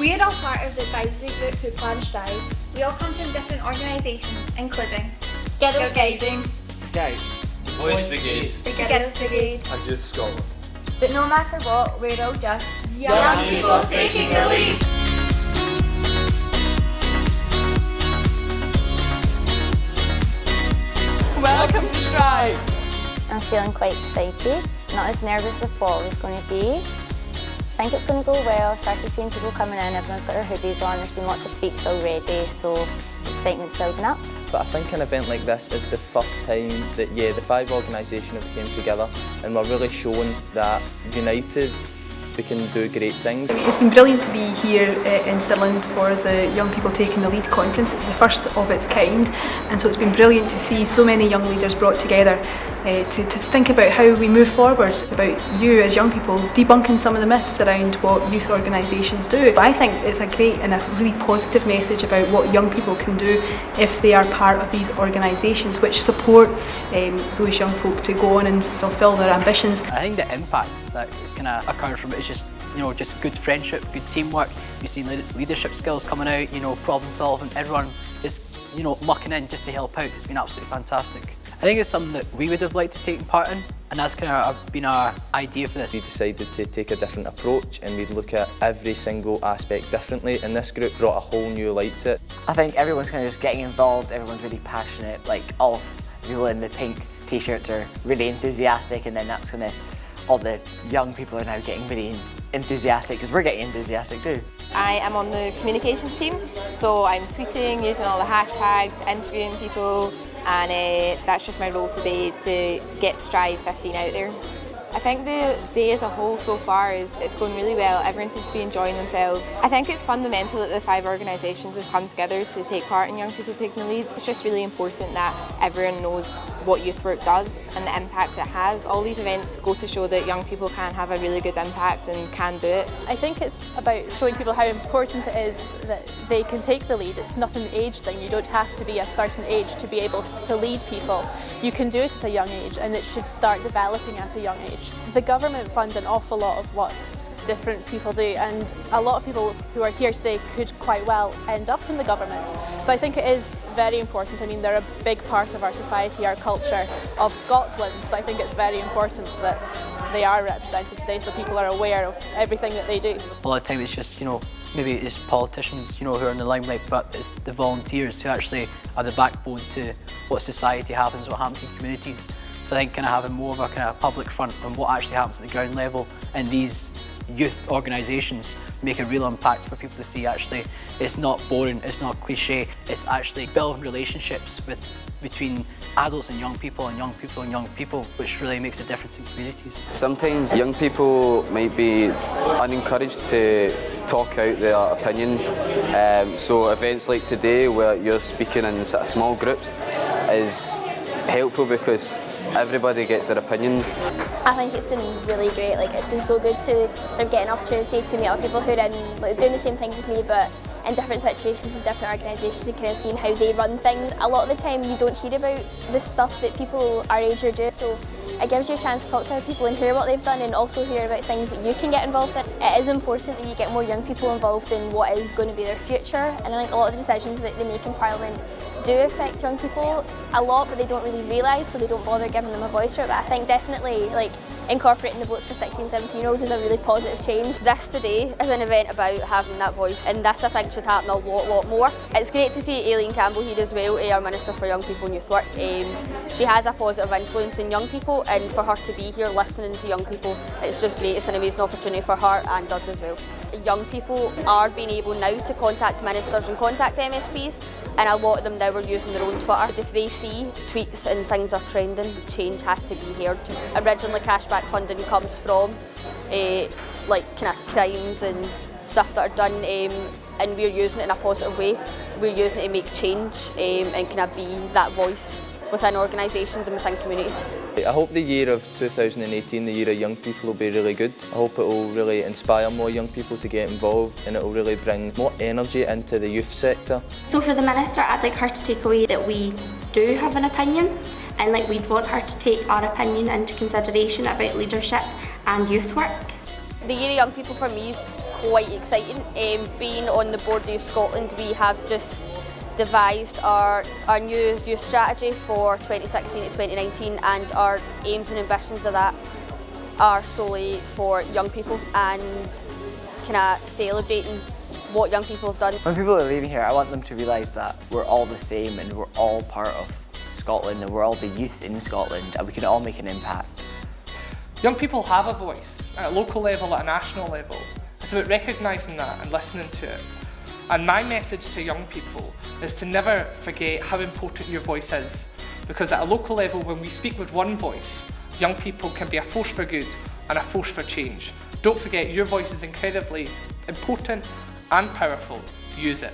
We are all part of the advisory group who plan Strive. We all come from different organisations, including Girl Guiding, Scouts, Boys Brigade, the Girls Brigade. and Youth Scotland. But no matter what, we're all just Young people taking the lead. Welcome to Strive! I'm feeling quite excited, not as nervous as I thought I was going to be. I think it's going to go well. I've started seeing people coming in, everyone's got their hoodies on, there's been lots of tweets already, so excitement's building up. But I think an event like this is the first time that, the 5 organisations have came together and we're really showing that united we can do great things. It's been brilliant to be here in Stirling for the Young People Taking the Lead conference. It's the first of its kind, and so it's been brilliant to see so many young leaders brought together to think about how we move forward, about you as young people debunking some of the myths around what youth organisations do. I think it's a great and a really positive message about what young people can do if they are part of these organisations which support those young folk to go on and fulfil their ambitions. I think the impact that is going to occur from it is just good friendship, good teamwork. You've seen leadership skills coming out, problem solving. Everyone is mucking in just to help out. It's been absolutely fantastic. I think it's something that we would have liked to take part in, and that's kind of been our idea for this. We decided to take a different approach and we'd look at every single aspect differently, and this group brought a whole new light to it. I think everyone's kind of just getting involved, everyone's really passionate, like all of the people in the pink t-shirts are really enthusiastic, and then that's going to, all the young people are now getting really enthusiastic because we're getting enthusiastic too. I am on the communications team, so I'm tweeting, using all the hashtags, interviewing people, and that's just my role today to get Strive 15 out there. I think the day as a whole so far it's going really well. Everyone seems to be enjoying themselves. I think it's fundamental that the 5 organisations have come together to take part in Young People Taking the Lead. It's just really important that everyone knows what youth work does and the impact it has. All these events go to show that young people can have a really good impact and can do it. I think it's about showing people how important it is that they can take the lead. It's not an age thing. You don't have to be a certain age to be able to lead people. You can do it at a young age, and it should start developing at a young age. The government fund an awful lot of what different people do, and a lot of people who are here today could quite well end up in the government. So I think it is very important. I mean, they're a big part of our society, our culture of Scotland, so I think it's very important that they are represented today so people are aware of everything that they do. A lot of time it's just, maybe it's politicians, who are in the limelight, but it's the volunteers who actually are the backbone to what society happens, what happens in communities. So I think kind of having more of a kind of public front on what actually happens at the ground level, and these youth organisations make a real impact for people to see actually it's not boring, it's not cliche, it's actually building relationships between adults and young people and young people and young people, which really makes a difference in communities. Sometimes young people might be unencouraged to talk out their opinions, so events like today where you're speaking in sort of small groups is helpful because everybody gets their opinion. I think it's been really great. It's been so good to get an opportunity to meet other people who are in doing the same things as me, but in different situations in different organisations, and kind of seeing how they run things. A lot of the time you don't hear about the stuff that people our age are doing, so it gives you a chance to talk to other people and hear what they've done, and also hear about things that you can get involved in. It is important that you get more young people involved in what is going to be their future, and I think a lot of the decisions that they make in Parliament do affect young people a lot, but they don't really realise, so they don't bother giving them a voice for it. But I think definitely incorporating the votes for 16 and 17-year-olds is a really positive change. This today is an event about having that voice, and this I think should happen a lot more. It's great to see Aileen Campbell here as well, our Minister for Young People and Youth Work. She has a positive influence in young people, and for her to be here listening to young people, it's just great. It's an amazing opportunity for her and us as well. Young people are being able now to contact ministers and contact MSPs, and a lot of them now are using their own Twitter. If they see tweets and things are trending, change has to be heard. Originally cashback funding comes from kind of crimes and stuff that are done, and we're using it in a positive way. We're using it to make change and kind of be that voice within organisations and within communities. I hope the year of 2018, the year of young people, will be really good. I hope it will really inspire more young people to get involved, and it will really bring more energy into the youth sector. So for the Minister, I'd like her to take away that we do have an opinion, and we'd want her to take our opinion into consideration about leadership and youth work. The year of young people for me is quite exciting. Being on the board of Youth Scotland, we have just devised our new youth strategy for 2016 to 2019, and our aims and ambitions of that are solely for young people and kind of celebrating what young people have done. When people are leaving here, I want them to realise that we're all the same and we're all part of Scotland and we're all the youth in Scotland and we can all make an impact. Young people have a voice at a local level, at a national level. It's about recognising that and listening to it. And my message to young people is to never forget how important your voice is, because at a local level, when we speak with one voice, young people can be a force for good and a force for change. Don't forget, your voice is incredibly important and powerful. Use it.